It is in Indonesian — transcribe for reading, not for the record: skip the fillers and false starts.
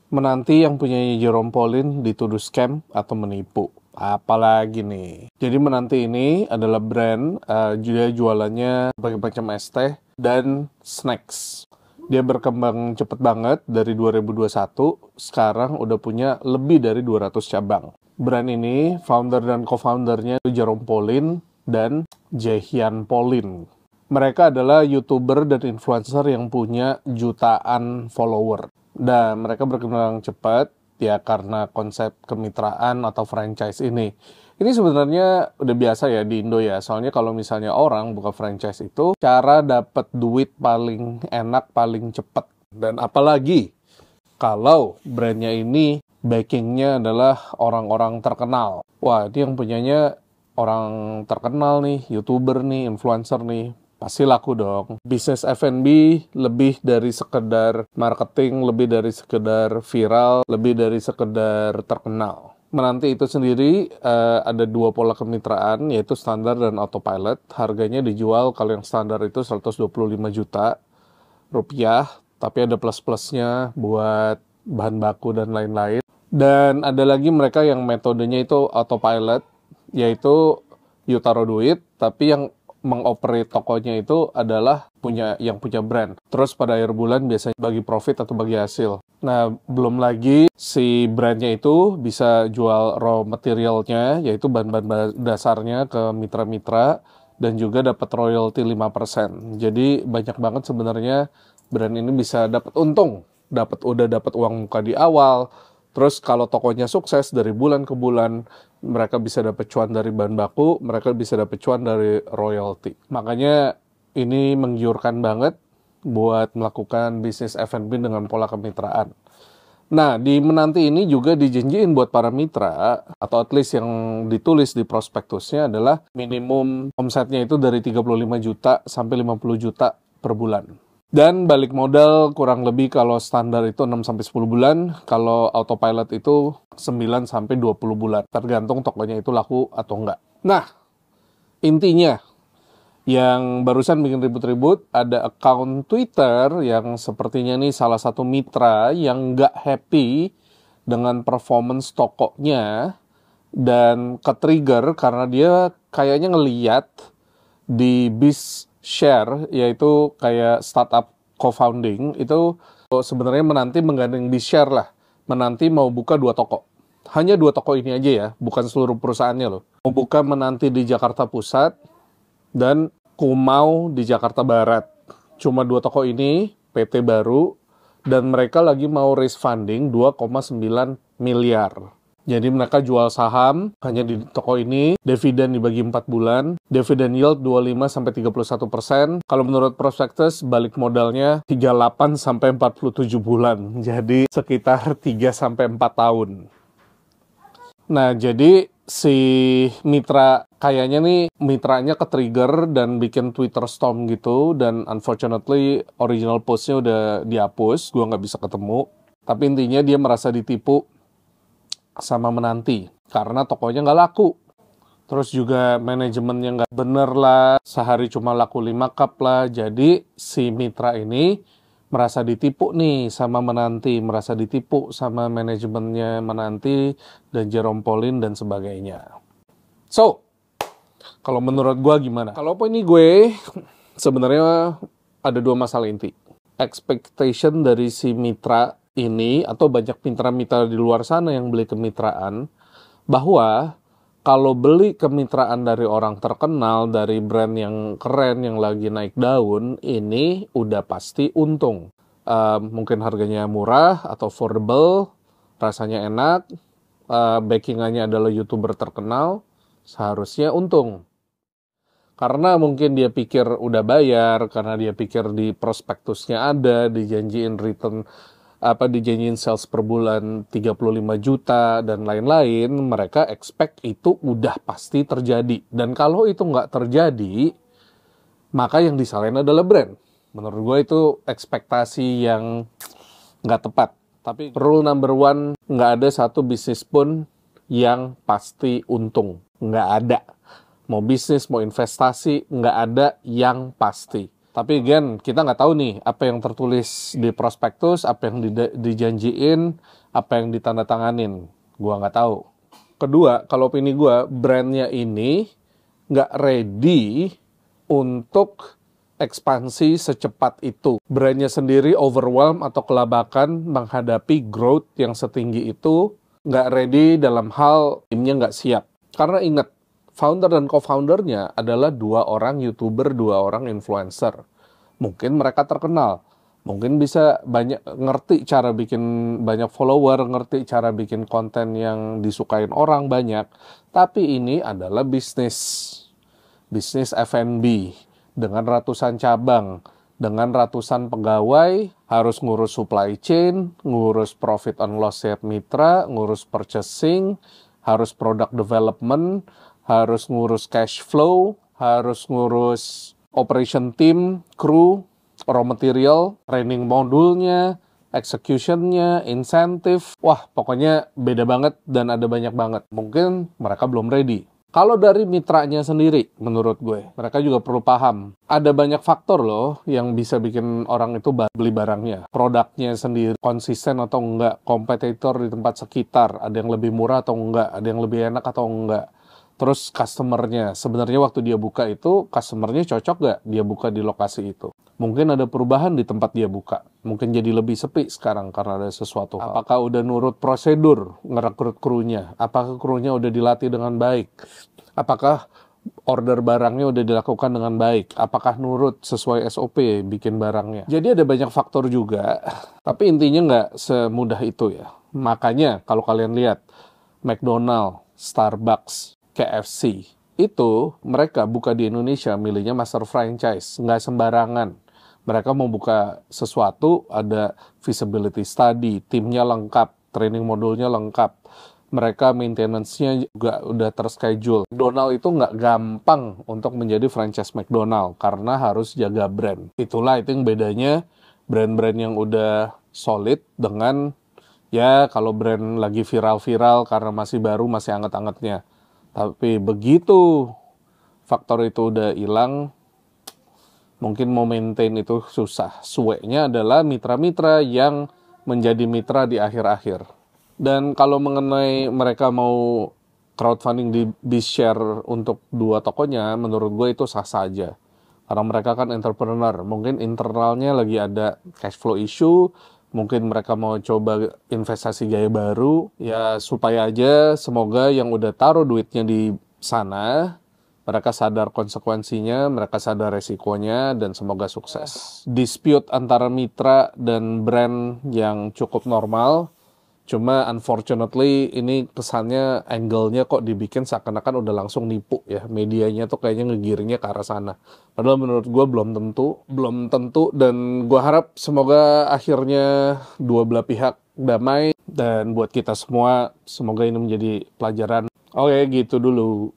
Menanti yang punya Jerome Pauline dituduh scam atau menipu. Apalagi nih. Jadi Menanti ini adalah brand, dia jualannya berbagai macam es teh dan snacks. Dia berkembang cepet banget dari 2021, sekarang udah punya lebih dari 200 cabang. Brand ini, founder dan co-foundernya Jerome Pauline dan Jaehyun Pauline. Mereka adalah YouTuber dan influencer yang punya jutaan follower. Dan mereka berkembang cepat ya karena konsep kemitraan atau franchise ini. Ini sebenarnya udah biasa ya di Indo ya. Soalnya kalau misalnya orang buka franchise itu, cara dapat duit paling enak, paling cepat. Dan apalagi kalau brandnya ini backingnya adalah orang-orang terkenal. Wah, ini yang punyanya orang terkenal nih, YouTuber nih, influencer nih. Pasti laku dong. Bisnis F&B lebih dari sekedar marketing, lebih dari sekedar viral, lebih dari sekedar terkenal. Menanti itu sendiri ada dua pola kemitraan, yaitu standar dan autopilot. Harganya dijual kalau yang standar itu 125 juta rupiah, tapi ada plus-plusnya buat bahan baku dan lain-lain. Dan ada lagi mereka yang metodenya itu autopilot, yaitu you taruh duit, tapi yang mengoperate tokonya itu adalah yang punya brand. Terus pada akhir bulan biasanya bagi profit atau bagi hasil. Nah, belum lagi si brandnya itu bisa jual raw materialnya, yaitu bahan-bahan dasarnya ke mitra-mitra, dan juga dapat royalty 5%. Jadi banyak banget sebenarnya brand ini bisa dapat untung. Udah dapat uang muka di awal. Terus kalau tokonya sukses dari bulan ke bulan, mereka bisa dapat cuan dari bahan baku, mereka bisa dapat cuan dari royalty. Makanya ini menggiurkan banget buat melakukan bisnis F&B dengan pola kemitraan. Nah, di Menanti ini juga dijanjiin buat para mitra, atau at least yang ditulis di prospektusnya adalah minimum omsetnya itu dari 35 juta sampai 50 juta per bulan. Dan balik modal kurang lebih kalau standar itu 6-10 bulan, kalau autopilot itu 9-20 bulan. Tergantung tokonya itu laku atau enggak. Nah, intinya yang barusan bikin ribut-ribut, ada account Twitter yang sepertinya nih salah satu mitra yang nggak happy dengan performance tokonya dan ke-trigger karena dia kayaknya ngeliat di BizShare, yaitu kayak startup co-founding, itu sebenarnya Menanti menggandeng BizShare lah. Menanti mau buka 2 toko. Hanya 2 toko ini aja ya, bukan seluruh perusahaannya loh. Mau buka Menanti di Jakarta Pusat dan Kumau di Jakarta Barat. Cuma 2 toko ini, PT baru, dan mereka lagi mau raise funding 2,9 miliar. Jadi mereka jual saham hanya di toko ini, dividen dibagi 4 bulan, dividen yield 25-31%. Kalau menurut prospektus, balik modalnya 38-47 bulan. Jadi sekitar 3-4 tahun. Nah, jadi si mitra kayaknya nih mitranya ke-trigger dan bikin Twitter storm gitu, dan unfortunately original postnya udah dihapus, gua nggak bisa ketemu. Tapi intinya dia merasa ditipu sama Menanti karena tokonya nggak laku. Terus juga manajemennya nggak bener lah, sehari cuma laku 5 cup lah. Jadi si mitra ini merasa ditipu nih sama Menanti, merasa ditipu sama manajemennya Menanti dan Jerome Pauline dan sebagainya. So, kalau menurut gue gimana? Kalau ini gue sebenarnya ada 2 masalah inti. Expectation dari si mitra ini atau banyak mitra-mitra di luar sana yang beli kemitraan, bahwa kalau beli kemitraan dari orang terkenal, dari brand yang keren, yang lagi naik daun, ini udah pasti untung. Mungkin harganya murah atau affordable, rasanya enak, backingannya adalah YouTuber terkenal, seharusnya untung. Karena mungkin dia pikir udah bayar, karena dia pikir di prospektusnya ada, dijanjiin return, dijanjiin sales per bulan 35 juta dan lain-lain, mereka expect itu udah pasti terjadi. Dan kalau itu nggak terjadi, maka yang disalahin adalah brand. Menurut gue itu ekspektasi yang nggak tepat. Tapi rule number 1, nggak ada satu bisnis pun yang pasti untung. Nggak ada. Mau bisnis, mau investasi, nggak ada yang pasti. Tapi again, kita nggak tahu nih apa yang tertulis di prospektus, apa yang dijanjiin, apa yang ditandatanganin. Gua nggak tahu. Kedua, kalau opini gua, brandnya ini nggak ready untuk ekspansi secepat itu. Brandnya sendiri overwhelm atau kelabakan menghadapi growth yang setinggi itu, nggak ready dalam hal timnya nggak siap. Karena ingat, founder dan co-foundernya adalah 2 orang YouTuber, 2 orang influencer. Mungkin mereka terkenal, mungkin bisa banyak ngerti cara bikin banyak follower, ngerti cara bikin konten yang disukain orang banyak. Tapi ini adalah bisnis F&B dengan ratusan cabang, dengan ratusan pegawai, harus ngurus supply chain, ngurus profit and loss setiap mitra, ngurus purchasing, harus product development, harus ngurus cash flow, harus ngurus operation team, crew, raw material, training modulnya, executionnya, insentif. Wah, pokoknya beda banget dan ada banyak banget. Mungkin mereka belum ready. Kalau dari mitranya sendiri, menurut gue, mereka juga perlu paham. Ada banyak faktor loh yang bisa bikin orang itu beli barangnya. Produknya sendiri konsisten atau enggak, kompetitor di tempat sekitar, ada yang lebih murah atau enggak, ada yang lebih enak atau enggak. Terus customernya, sebenarnya waktu dia buka itu, customernya cocok nggak dia buka di lokasi itu? Mungkin ada perubahan di tempat dia buka. Mungkin jadi lebih sepi sekarang karena ada sesuatu hal. Apakah udah nurut prosedur ngerekrut krunya? Apakah krunya udah dilatih dengan baik? Apakah order barangnya udah dilakukan dengan baik? Apakah nurut sesuai SOP bikin barangnya? Jadi ada banyak faktor juga, tapi intinya nggak semudah itu ya. Makanya kalau kalian lihat, McDonald, Starbucks, KFC, itu mereka buka di Indonesia milihnya master franchise, nggak sembarangan. Mereka mau buka sesuatu, ada feasibility study, timnya lengkap, training modulnya lengkap. Mereka maintenance-nya juga udah terschedule. McDonald itu nggak gampang untuk menjadi franchise McDonald karena harus jaga brand. Itulah itu yang bedanya brand-brand yang udah solid dengan ya kalau brand lagi viral-viral karena masih baru, masih anget-angetnya. Tapi begitu faktor itu udah hilang, mungkin mau maintain itu susah. Sueknya adalah mitra-mitra yang menjadi mitra di akhir-akhir. Dan kalau mengenai mereka mau crowdfunding di BizShare untuk 2 tokonya, menurut gue itu sah saja. Karena mereka kan entrepreneur, mungkin internalnya lagi ada cash flow issue, mungkin mereka mau coba investasi gaya baru, ya supaya aja semoga yang udah taruh duitnya di sana, mereka sadar konsekuensinya, mereka sadar resikonya, dan semoga sukses. Dispute antara mitra dan brand yang cukup normal, cuma unfortunately ini kesannya angle-nya kok dibikin seakan-akan udah langsung nipu ya. Medianya tuh kayaknya ngegiringnya ke arah sana. Padahal menurut gue belum tentu dan gue harap semoga akhirnya dua belah pihak damai dan buat kita semua semoga ini menjadi pelajaran. Oke, gitu dulu.